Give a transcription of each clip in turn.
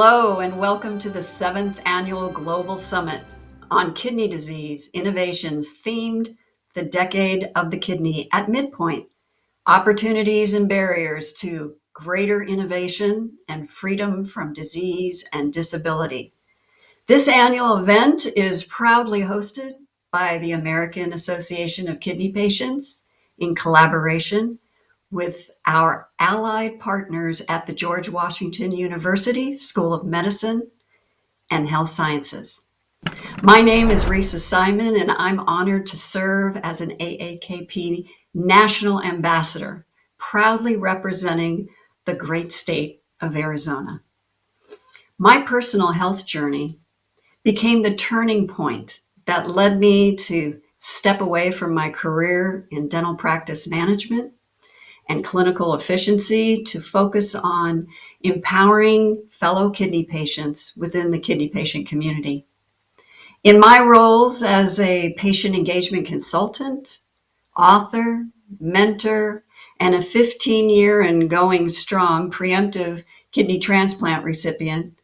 Hello and welcome to the 7th Annual Global Summit on Kidney Disease Innovations themed the Decade of the Kidney at Midpoint, Opportunities and Barriers to Greater Innovation and Freedom from Disease and Disability. This annual event is proudly hosted by the American Association of Kidney Patients in collaboration with our allied partners at the George Washington University School of Medicine and Health Sciences. My name is Risa Simon, and I'm honored to serve as an AAKP National Ambassador, proudly representing the great state of Arizona. My personal health journey became the turning point that led me to step away from my career in dental practice management and clinical efficiency to focus on empowering fellow kidney patients within the kidney patient community. In my roles as a patient engagement consultant, author, mentor, and a 15-year and going strong pre-emptive kidney transplant recipient,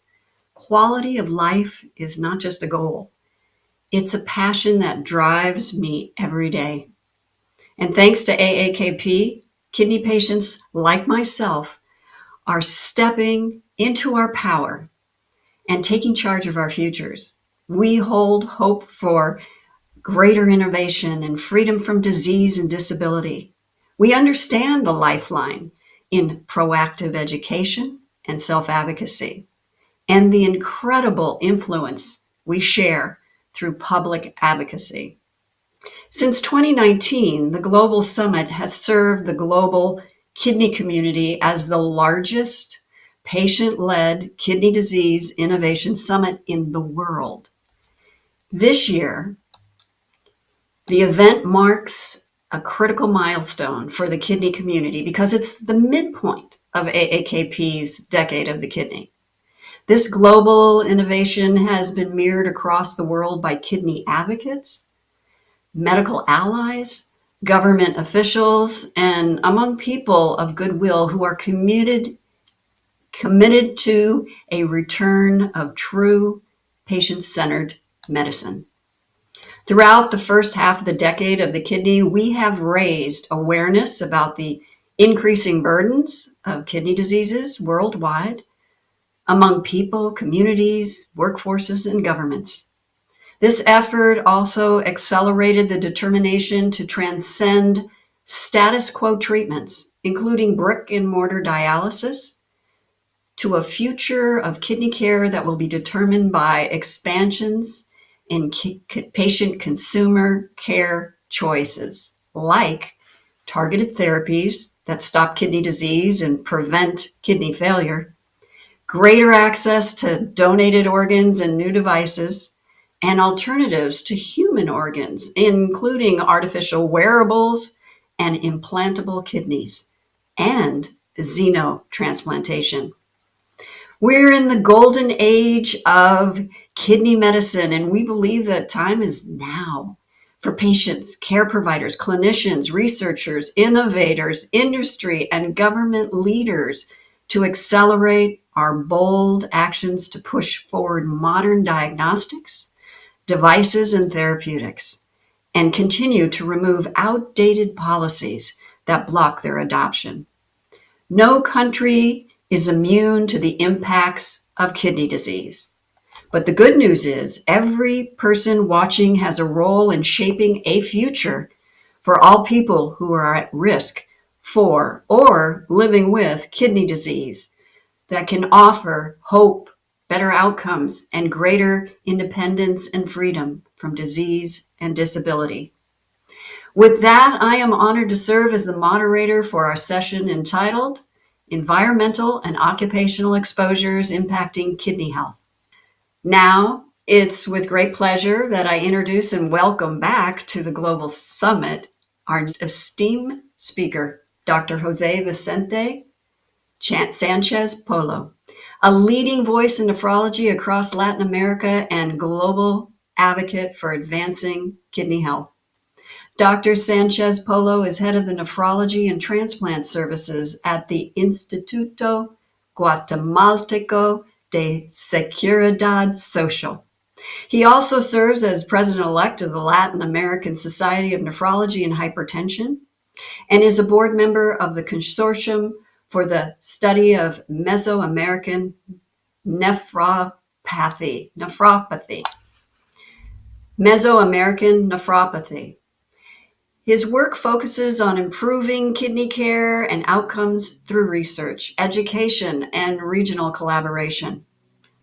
quality of life is not just a goal. It's a passion that drives me every day. And thanks to AAKP, kidney patients like myself are stepping into our power and taking charge of our futures. We hold hope for greater innovation and freedom from disease and disability. We understand the lifeline in proactive education and self-advocacy, and the incredible influence we share through public advocacy. Since 2019, the Global Summit has served the global kidney community as the largest patient-led kidney disease innovation summit in the world. This year, the event marks a critical milestone for the kidney community because it's the midpoint of AAKP's Decade of the Kidney. This global innovation has been mirrored across the world by kidney advocates, medical allies, government officials, and among people of goodwill who are committed to a return of true patient-centered medicine. Throughout the first half of the Decade of the Kidney, we have raised awareness about the increasing burdens of kidney diseases worldwide among people, communities, workforces, and governments. This effort also accelerated the determination to transcend status quo treatments, including brick and mortar dialysis, to a future of kidney care that will be determined by expansions in patient consumer care choices, like targeted therapies that stop kidney disease and prevent kidney failure, greater access to donated organs and new devices, and alternatives to human organs, including artificial wearables and implantable kidneys, and xenotransplantation. We're in the golden age of kidney medicine, and we believe that time is now for patients, care providers, clinicians, researchers, innovators, industry, and government leaders to accelerate our bold actions to push forward modern diagnostics, devices, and therapeutics, and continue to remove outdated policies that block their adoption. No country is immune to the impacts of kidney disease. But the good news is every person watching has a role in shaping a future for all people who are at risk for or living with kidney disease that can offer hope, better outcomes, and greater independence and freedom from disease and disability. With that, I am honored to serve as the moderator for our session entitled Environmental and Occupational Exposures Impacting Kidney Health. Now, it's with great pleasure that I introduce and welcome back to the Global Summit our esteemed speaker, Dr. Jose Vicente Sanchez Polo, a leading voice in nephrology across Latin America and global advocate for advancing kidney health. Dr. Sanchez Polo is head of the Nephrology and Transplant Services at the Instituto Guatemalteco de Seguridad Social. He also serves as president-elect of the Latin American Society of Nephrology and Hypertension and is a board member of the Consortium for the Study of Mesoamerican Nephropathy. Mesoamerican Nephropathy. His work focuses on improving kidney care and outcomes through research, education, and regional collaboration.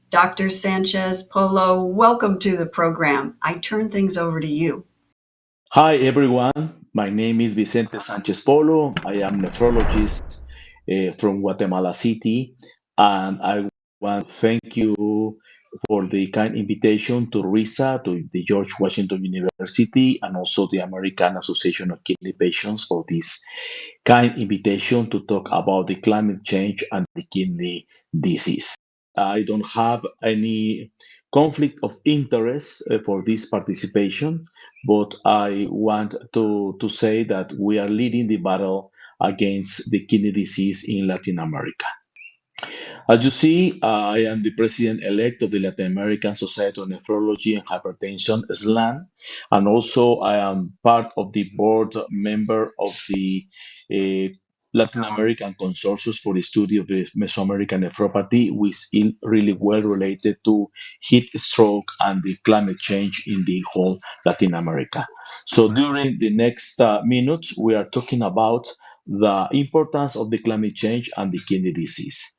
Dr. Sanchez Polo, welcome to the program. I turn things over to you. Hi everyone, my name is Vicente Sanchez Polo. I am nephrologist from Guatemala City, and I want to thank you for the kind invitation to RISA, to the George Washington University, and also the American Association of Kidney Patients for this kind invitation to talk about the climate change and the kidney disease. I don't have any conflict of interest for this participation, but I want to say that we are leading the battle against the kidney disease in Latin America. As you see, I am the president-elect of the Latin American Society of Nephrology and Hypertension, SLAN, and also I am part of the board member of the uh, Latin American Consortium for the study of the Mesoamerican nephropathy, which is really well related to heat stroke and the climate change in the whole Latin America. So during the next minutes, we are talking about the importance of the climate change and the kidney disease.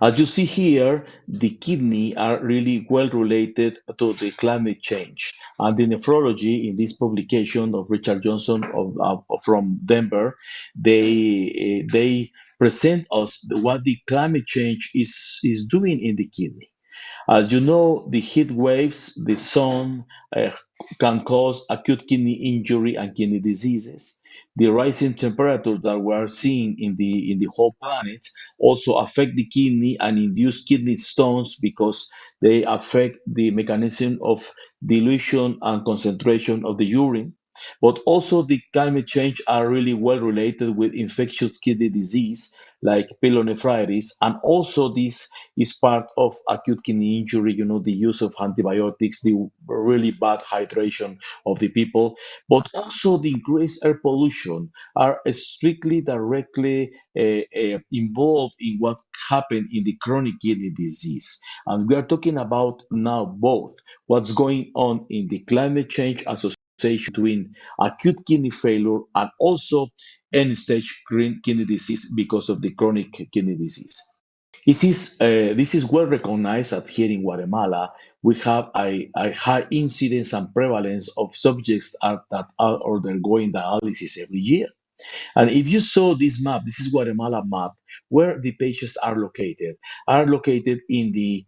As you see here, the kidney are really well related to the climate change. And the nephrology in this publication of Richard Johnson from Denver, they present us what the climate change is doing in the kidney. As you know, the heat waves, the sun, can cause acute kidney injury and kidney diseases. The rising temperatures that we are seeing in the whole planet also affect the kidney and induce kidney stones because they affect the mechanism of dilution and concentration of the urine. But also the climate change are really well related with infectious kidney disease like pyelonephritis, and also this is part of acute kidney injury, the use of antibiotics, the really bad hydration of the people, but also the increased air pollution are strictly directly involved in what happened in the chronic kidney disease. And we are talking about now both what's going on in the climate change association between acute kidney failure and also end-stage kidney disease because of the chronic kidney disease. This is well recognized that here in Guatemala, we have a high incidence and prevalence of subjects that are undergoing dialysis every year. And if you saw this map, this is Guatemala map, where the patients are located in the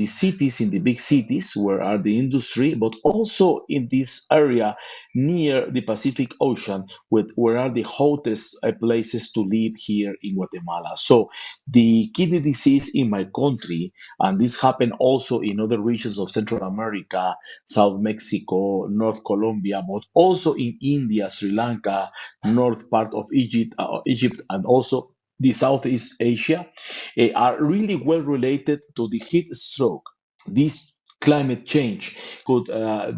cities, in the big cities where are the industry, but also in this area near the Pacific Ocean, where are the hottest places to live here in Guatemala. So the kidney disease in my country, and this happened also in other regions of Central America, South Mexico, North Colombia, but also in India, Sri Lanka, north part of Egypt, and also the Southeast Asia, are really well related to the heat stroke. This climate change could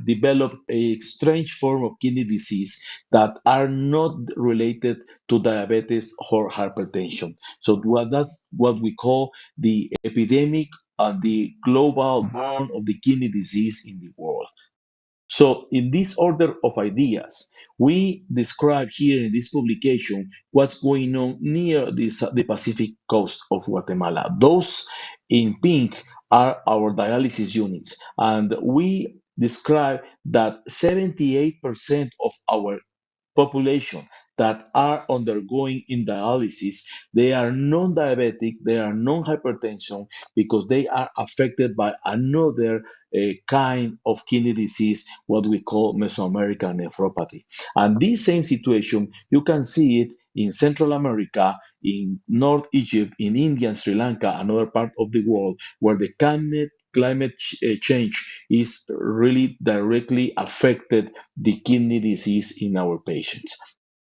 develop a strange form of kidney disease that are not related to diabetes or hypertension. So that's what we call the epidemic and the global burn of the kidney disease in the world. So, in this order of ideas, we describe here in this publication what's going on near the Pacific coast of Guatemala. Those in pink are our dialysis units, and we describe that 78% of our population that are undergoing in dialysis, they are non-diabetic, they are non-hypertension because they are affected by another kind of kidney disease, what we call Mesoamerican nephropathy. And this same situation, you can see it in Central America, in North Egypt, in India, and Sri Lanka, another part of the world where the change is really directly affected the kidney disease in our patients.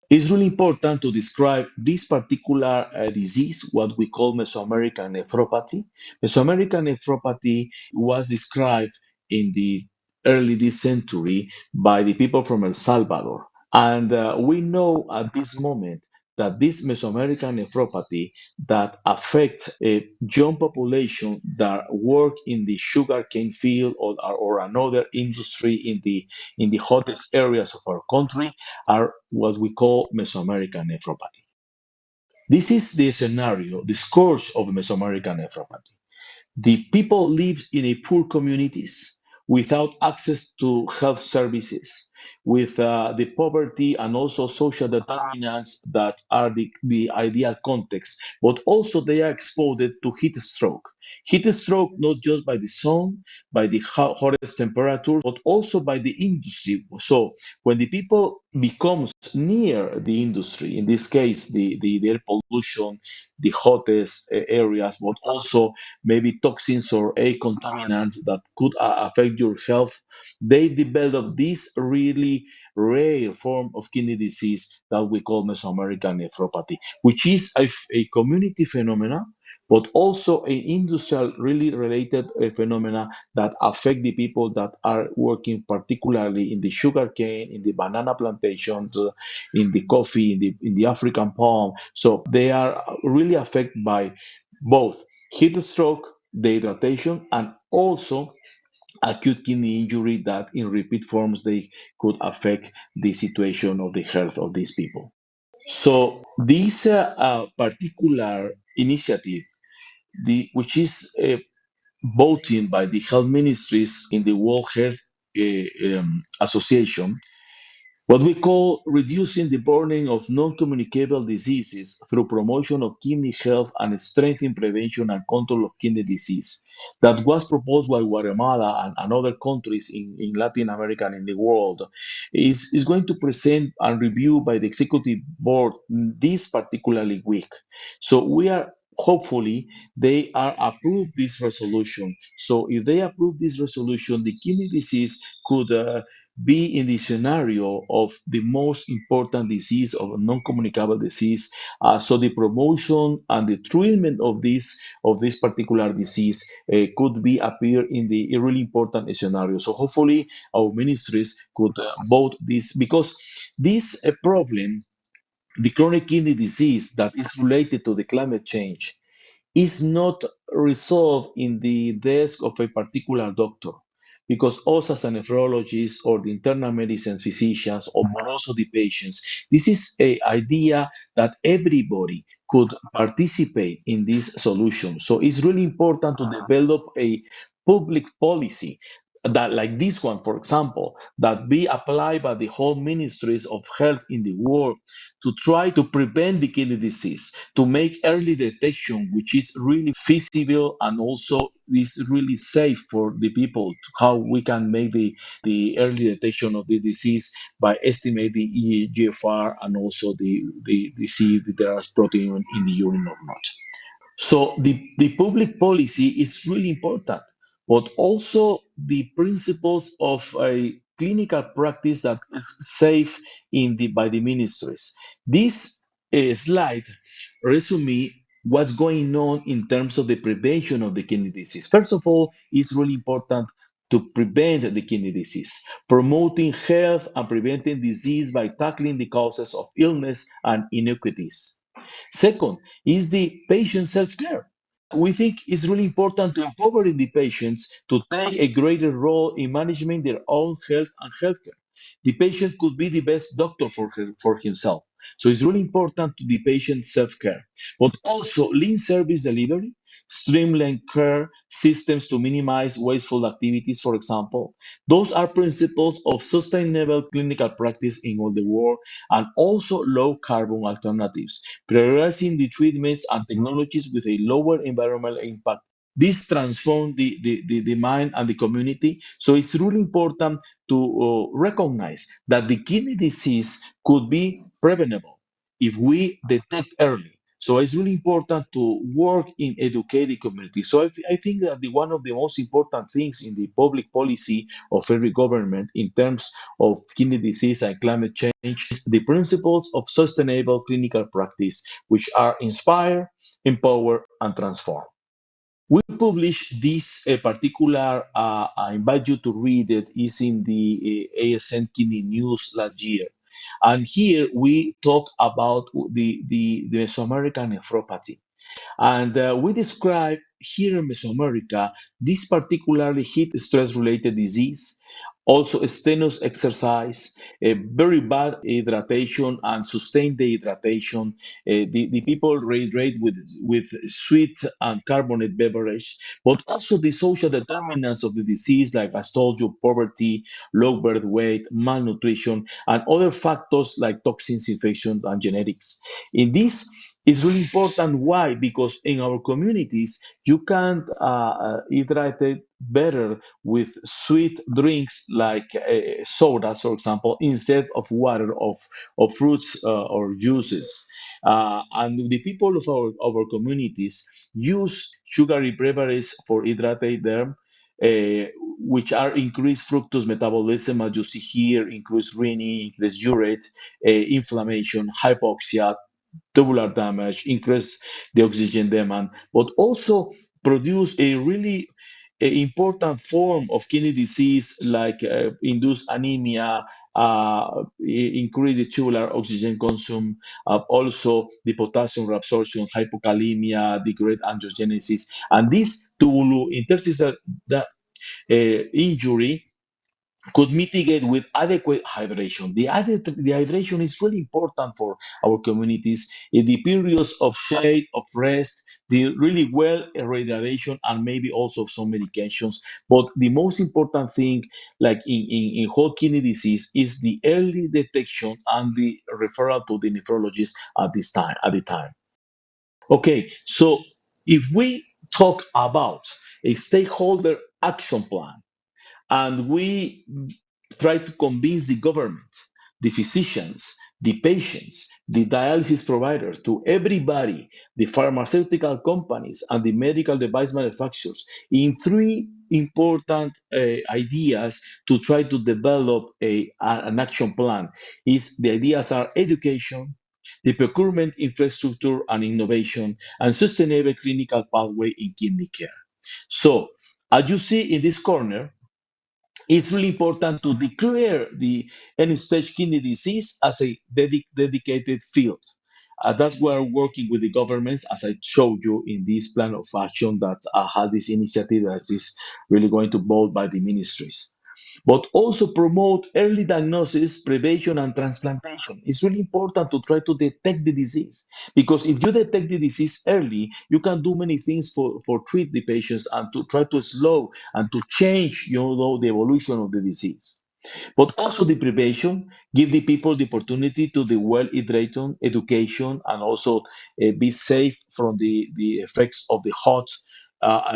It's really important to describe this particular disease, what we call Mesoamerican nephropathy. Mesoamerican nephropathy was described in the early this century by the people from El Salvador. And we know at this moment that this Mesoamerican nephropathy that affects a young population that work in the sugarcane field or another industry in the hottest areas of our country are what we call Mesoamerican nephropathy. This is the scenario, the scourge of Mesoamerican nephropathy. The people live in a poor communities without access to health services, with the poverty and also social determinants that are the ideal context, but also they are exposed to heat stroke. Heat stroke not just by the sun, by the hottest temperatures, but also by the industry. So when the people becomes near the industry, in this case, the air pollution, the hottest areas, but also maybe toxins or a contaminants that could affect your health, they develop this really rare form of kidney disease that we call Mesoamerican nephropathy, which is a community phenomena, but also an industrial really related phenomena that affect the people that are working particularly in the sugarcane, in the banana plantations, in the coffee, in the African palm. So they are really affected by both heat stroke, dehydration, and also acute kidney injury that in repeat forms they could affect the situation of the health of these people. So this particular initiative, which is voted by the health ministries in the World Health Association, what we call reducing the burden of non-communicable diseases through promotion of kidney health and strengthening prevention and control of kidney disease. That was proposed by Guatemala and other countries in Latin America and in the world. Is going to present and review by the executive board this particularly week. So we are hopefully they are approved this resolution. So if they approve this resolution, the kidney disease could be in the scenario of the most important disease of a non-communicable disease. So the promotion and the treatment of this particular disease could be appear in the really important scenario. So hopefully our ministries could vote this because this problem, the chronic kidney disease that is related to the climate change, is not resolved in the desk of a particular doctor because us as a nephrologist or the internal medicine physicians or but also the patients, this is a idea that everybody could participate in this solution. So it's really important to develop a public policy that like this one, for example, that be applied by the whole ministries of health in the world to try to prevent the kidney disease, to make early detection, which is really feasible and also is really safe for the people, to how we can make the early detection of the disease by estimate the EGFR and also the see if there is protein in the urine or not. So the public policy is really important, but also the principles of a clinical practice that is safe by the ministries. This slide resume what's going on in terms of the prevention of the kidney disease. First of all, it's really important to prevent the kidney disease, promoting health and preventing disease by tackling the causes of illness and inequities. Second is the patient self-care. We think it's really important to empower the patients to take a greater role in managing their own health and healthcare. The patient could be the best doctor for himself. So it's really important to the patient self-care, but also lean service delivery, streamline care systems to minimize wasteful activities, for example. Those are principles of sustainable clinical practice in all the world and also low carbon alternatives, prioritizing the treatments and technologies with a lower environmental impact. This transforms the mind and the community. So it's really important to recognize that the kidney disease could be preventable if we detect early. So it's really important to work in educated communities. So I think that one of the most important things in the public policy of every government in terms of kidney disease and climate change is the principles of sustainable clinical practice, which are inspire, empower, and transform. We published this particular, I invite you to read it, is in the ASN Kidney News last year. And here we talk about the Mesoamerican nephropathy. And we describe here in Mesoamerica this particularly heat stress related disease, also strenuous exercise, a very bad hydration and sustained dehydration. The people hydrate with sweet and carbonate beverage, but also the social determinants of the disease, like I told you, poverty, low birth weight, malnutrition, and other factors like toxins, infections, and genetics. In this, it's really important. Why? Because in our communities, you can hydrate better with sweet drinks like sodas, for example, instead of water of fruits or juices. And the people of our communities use sugary beverages for hydrate them, which are increased fructose metabolism, as you see here, increased renal, increased urate, inflammation, hypoxia, tubular damage, increase the oxygen demand, but also produce a really important form of kidney disease like induced anemia, increase the tubular oxygen consumption, also the potassium reabsorption, hypokalemia, the great angiogenesis, and this tubule interstitial injury could mitigate with adequate hydration. The hydration is really important for our communities in the periods of shade, of rest, the really well rehydration, and maybe also some medications. But the most important thing, like in whole kidney disease, is the early detection and the referral to the nephrologist at the time. Okay, so if we talk about a stakeholder action plan, and we try to convince the government, the physicians, the patients, the dialysis providers, to everybody, the pharmaceutical companies, and the medical device manufacturers, in three important ideas to try to develop an action plan. Is the ideas are education, the procurement infrastructure and innovation, and sustainable clinical pathway in kidney care. So, as you see in this corner, it's really important to declare the end-stage kidney disease as a dedicated field. That's why we're working with the governments, as I showed you in this plan of action that has this initiative that is really going to vote by the ministries. But also promote early diagnosis, prevention, and transplantation. It's really important to try to detect the disease, because if you detect the disease early, you can do many things for treat the patients and to try to slow and to change, the evolution of the disease. But also the prevention, give the people the opportunity to the well hydration, education, and also be safe from the effects of the hot of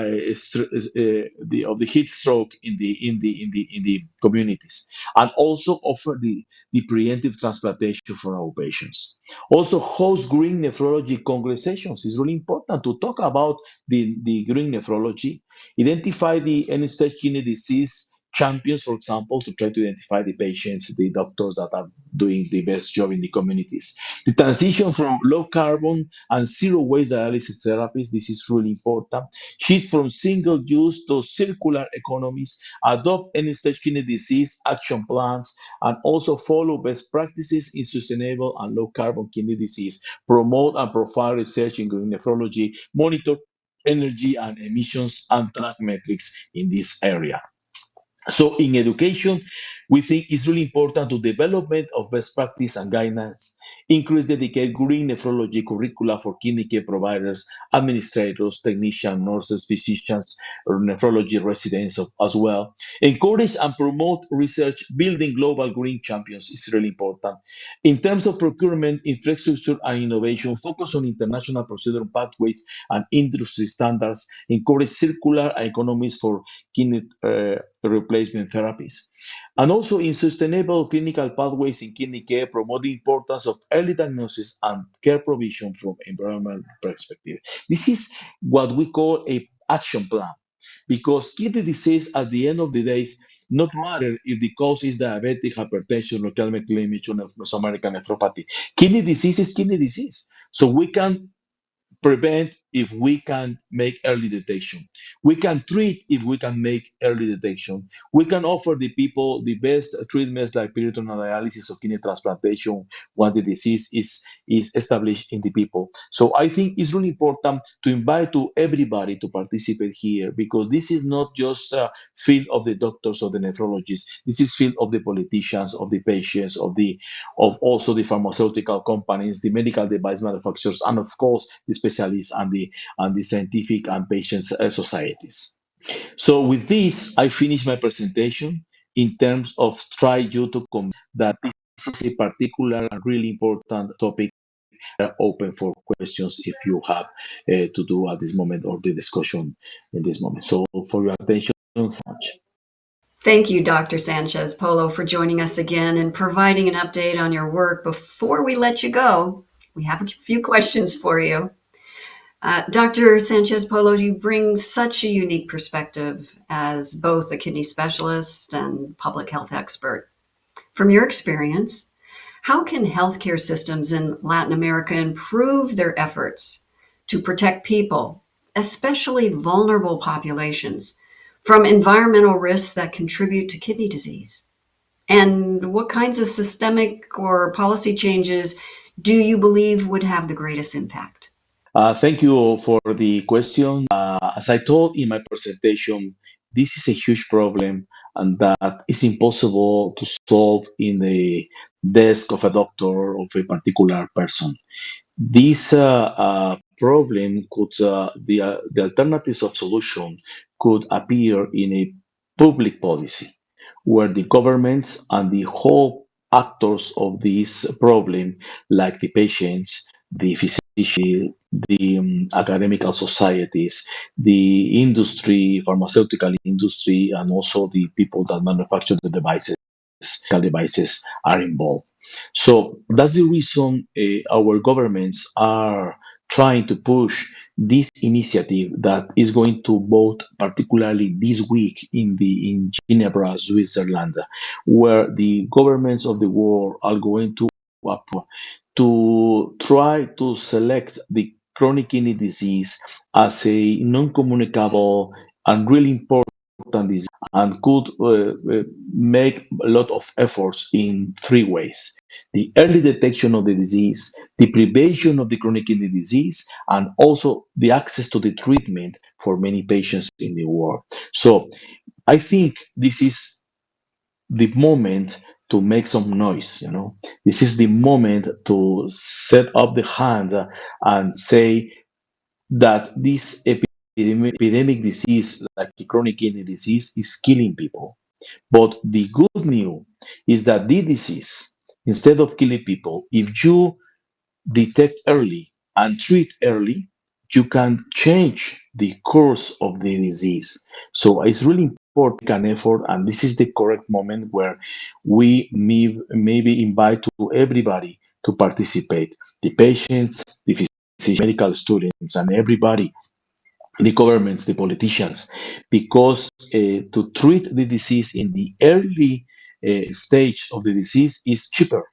the heat stroke in the communities, and also offer the preemptive transplantation for our patients. Also host green nephrology conversations. It's really important to talk about the green nephrology, identify the end-stage kidney disease champions, for example, to try to identify the patients, the doctors that are doing the best job in the communities. The transition from low carbon and zero waste dialysis therapies, this is really important. Shift from single use to circular economies, adopt end stage kidney disease action plans, and also follow best practices in sustainable and low carbon kidney disease, promote and profile research in green nephrology, monitor energy and emissions, and track metrics in this area. So in education, we think it's really important to development of best practice and guidelines, increase dedicate green nephrology curricula for kidney care providers, administrators, technicians, nurses, physicians, or nephrology residents as well. Encourage and promote research, building global green champions is really important. In terms of procurement, infrastructure, and innovation, focus on international procedural pathways and industry standards, encourage circular economies for kidney replacement therapies. And also in sustainable clinical pathways in kidney care, promote the importance of early diagnosis and care provision from environmental perspective. This is what we call a action plan, because kidney disease at the end of the day is not matter if the cause is diabetic, hypertension, or Mesoamerican nephropathy. Kidney disease is kidney disease. So we can prevent if we can make early detection. We can treat if we can make early detection. We can offer the people the best treatments like peritoneal dialysis or kidney transplantation once the disease is established in the people. So I think it's really important to invite to everybody to participate here, because this is not just a field of the doctors or the nephrologists. This is field of the politicians, of the patients, of also the pharmaceutical companies, the medical device manufacturers, and of course the specialists and the scientific and patients societies. So with this, I finish my presentation in terms of try you to convince that this is a particular and really important topic. Open for questions if you have to do at this moment, or the discussion in this moment. So for your attention, so much. Thank you, Dr. Sanchez Polo, for joining us again and providing an update on your work. Before we let you go, we have a few questions for you. Dr. Sanchez Polo, you bring such a unique perspective as both a kidney specialist and public health expert. From your experience, how can healthcare systems in Latin America improve their efforts to protect people, especially vulnerable populations, from environmental risks that contribute to kidney disease? And what kinds of systemic or policy changes do you believe would have the greatest impact? Thank you for the question. As I told in my presentation, this is a huge problem, and that is impossible to solve in the desk of a doctor of a particular person. This problem could, the alternatives of solution could appear in a public policy, where the governments and the whole actors of this problem, like the patients, the physicians, the academical societies, the industry, pharmaceutical industry, and also the people that manufacture the devices are involved. So that's the reason our governments are trying to push this initiative that is going to vote particularly this week in Geneva, Switzerland, where the governments of the world are going to try to select the chronic kidney disease as a non-communicable and really important disease, and could make a lot of efforts in three ways: the early detection of the disease, the prevention of the chronic kidney disease, and also the access to the treatment for many patients in the world. So I think this is the moment to make some noise. This is the moment to set up the hand and say that this epidemic disease, like the chronic kidney disease, is killing people. But the good news is that the disease, instead of killing people, if you detect early and treat early, you can change the course of the disease. So it's really important to make an effort, and this is the correct moment where we maybe invite to everybody to participate: the patients, the physicians, medical students, and everybody, the governments, the politicians, because to treat the disease in the early stage of the disease is cheaper.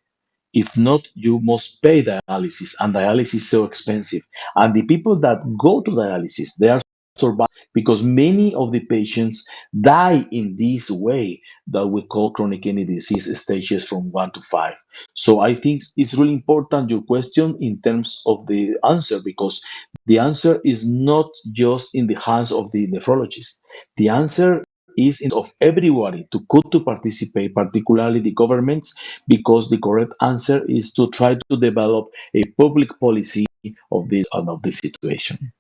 If not, you must pay dialysis, and dialysis is so expensive. And the people that go to dialysis, they are surviving, because many of the patients die in this way that we call chronic kidney disease stages from 1 to 5. So I think it's really important your question in terms of the answer, because the answer is not just in the hands of the nephrologist. The answer is in of everybody to participate, particularly the governments, because the correct answer is to try to develop a public policy of this situation.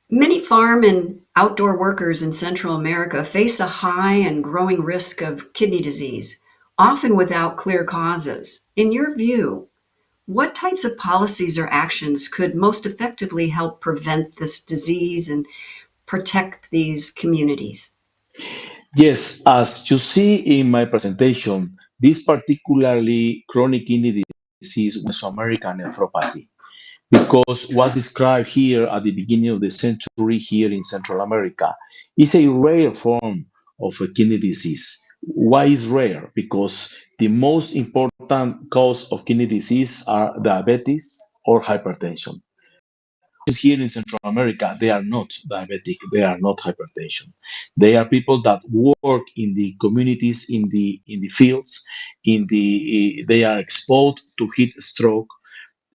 Many farm and outdoor workers in Central America face a high and growing risk of kidney disease, often without clear causes. In your view, what types of policies or actions could most effectively help prevent this disease and protect these communities? Yes, as you see in my presentation, this particularly chronic kidney disease, Mesoamerican nephropathy, because what's described here at the beginning of the century here in Central America is a rare form of a kidney disease. Why is rare? Because the most important cause of kidney disease are diabetes or hypertension. Here in Central America, they are not diabetic, they are not hypertension. They are people that work in the communities, in the fields, they are exposed to heat stroke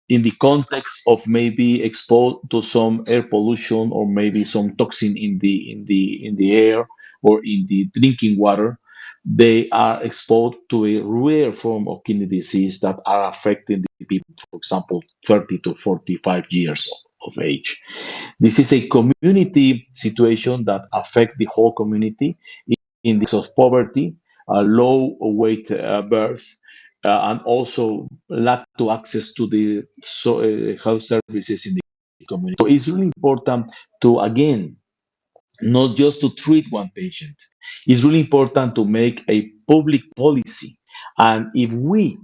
in the context of maybe exposed to some air pollution or maybe some toxin in the air or in the drinking water. They are exposed to a rare form of kidney disease that are affecting the people, for example, 30 to 45 years of age. This is a community situation that affect the whole community in the of poverty, low weight birth, and also lack to access to the health services in the community. So it's really important to again not just to treat one patient. It's really important to make a public policy, and if we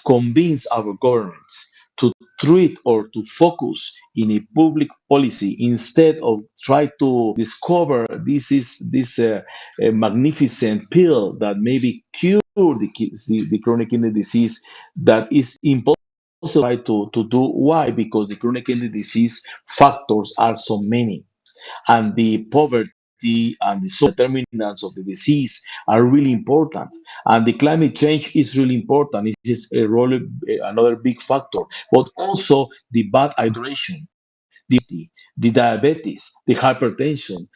convince our governments to treat or to focus in a public policy instead of try to discover this magnificent pill that maybe cure the chronic kidney disease that is impossible to do. Why? Because the chronic kidney disease factors are so many, and the poverty and the social determinants of the disease are really important. And the climate change is really important. It is a role, another big factor, but also the bad hydration, the diabetes, the hypertension,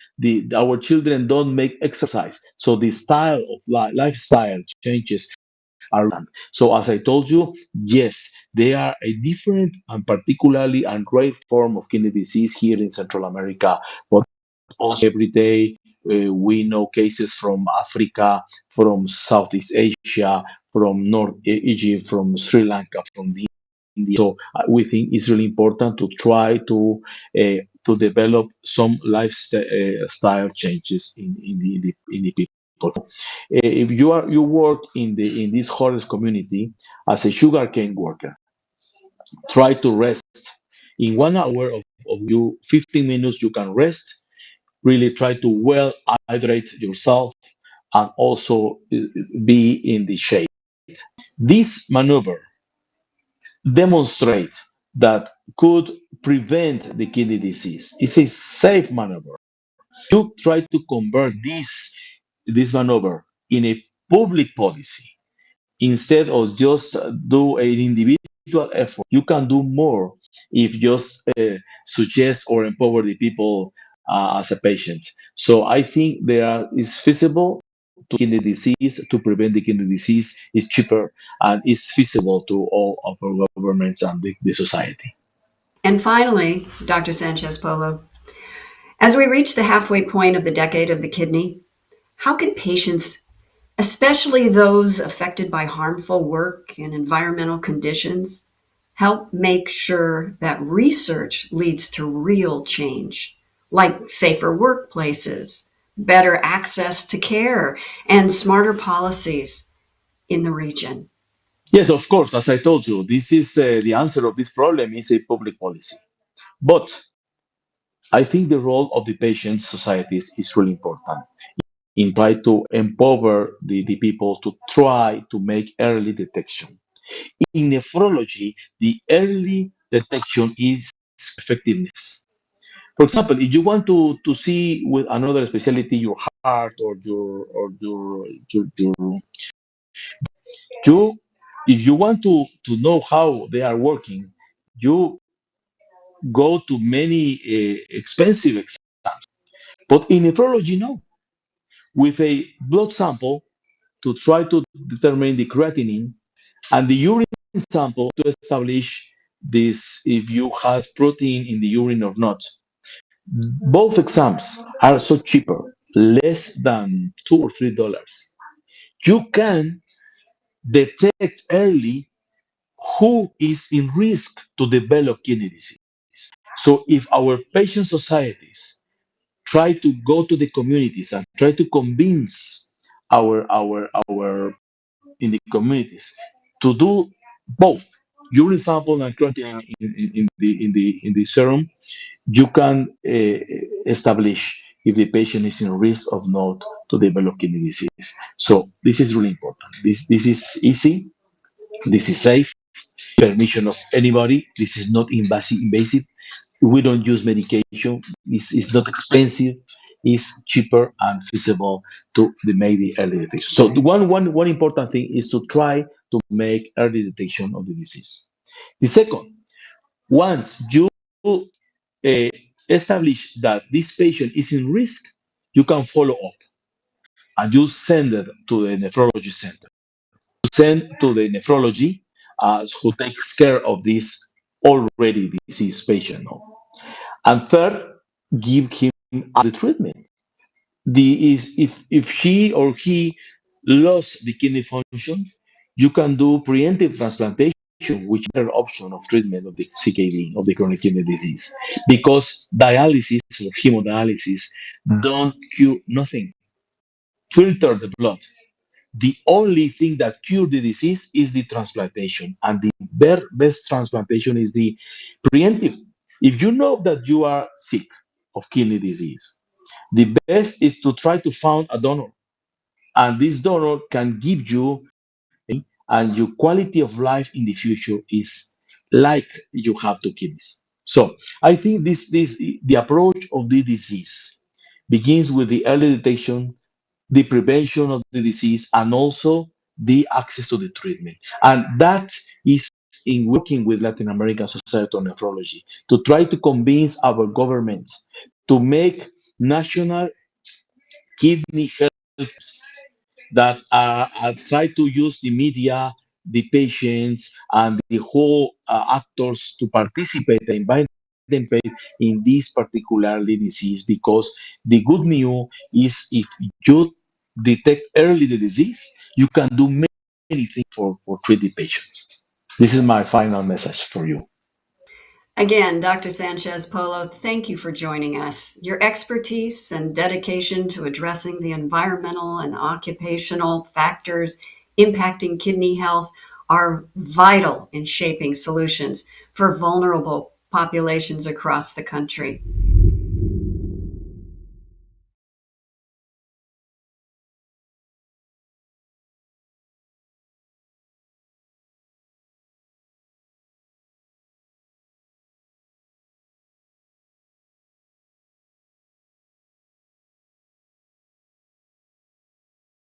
our children don't make exercise. So the style of lifestyle changes are important. So as I told you, yes, they are a different and particularly and rare form of kidney disease here in Central America, but also every day we know cases from Africa, from Southeast Asia, from North Egypt, from Sri Lanka, from the India. So we think it's really important to try to develop some lifestyle changes in the people. If you work in this forest community as a sugarcane worker, try to rest. In 1 hour of you, 15 minutes you can rest. Really try to well hydrate yourself and also be in the shade. This maneuver demonstrate that could prevent the kidney disease. It's a safe maneuver. You try to convert this maneuver in a public policy instead of just do an individual effort. You can do more if just suggest or empower the people as a patient. So I think is feasible to kidney disease, to prevent the kidney disease is cheaper and is feasible to all of our governments and the society. And finally, Dr. Sanchez Polo, as we reach the halfway point of the decade of the kidney, how can patients, especially those affected by harmful work and environmental conditions, help make sure that research leads to real change, like safer workplaces, better access to care, and smarter policies in the region? Yes, of course, as I told you, this is the answer of this problem is a public policy. But I think the role of the patient societies is really important in try to empower the people to try to make early detection. In nephrology, the early detection is effectiveness. For example, if you want to see with another specialty your heart or your you if you want to know how they are working, you go to many expensive exams. But in nephrology, no. With a blood sample to try to determine the creatinine and the urine sample to establish this if you have protein in the urine or not. Both exams are so cheaper, less than $2 or $3. You can detect early who is in risk to develop kidney disease. So if our patient societies try to go to the communities and try to convince our in the communities to do both urine sample and creatinine in the serum. You can establish if the patient is in risk of not to develop kidney disease. So this is really important. This is easy. This is safe. Permission of anybody. This is not invasive. We don't use medication. It's not expensive. It's cheaper and feasible to make the early detection. So the one important thing is to try to make early detection of the disease. The second, once you uh, establish that this patient is in risk, you can follow up and you send it to the nephrology center. Send to the nephrology who takes care of this already diseased patient. No? And third, give him the treatment. If she or he lost the kidney function, you can do preemptive transplantation, which is another option of treatment of the CKD, of the chronic kidney disease, because dialysis or hemodialysis don't cure nothing, filter the blood. The only thing that cure the disease is the transplantation, and the best transplantation is the preemptive. If you know that you are sick of kidney disease, the best is to try to find a donor, and this donor can give you, and your quality of life in the future is like you have two kidneys. So I think this the approach of the disease begins with the early detection, the prevention of the disease, and also the access to the treatment. And that is in working with Latin American Society of Nephrology to try to convince our governments to make national kidney health that try to use the media, the patients, and the whole actors to participate and invite them in this particular disease, because the good news is if you detect early the disease, you can do many things for treating patients. This is my final message for you. Again, Dr. Sanchez Polo, thank you for joining us. Your expertise and dedication to addressing the environmental and occupational factors impacting kidney health are vital in shaping solutions for vulnerable populations across the country.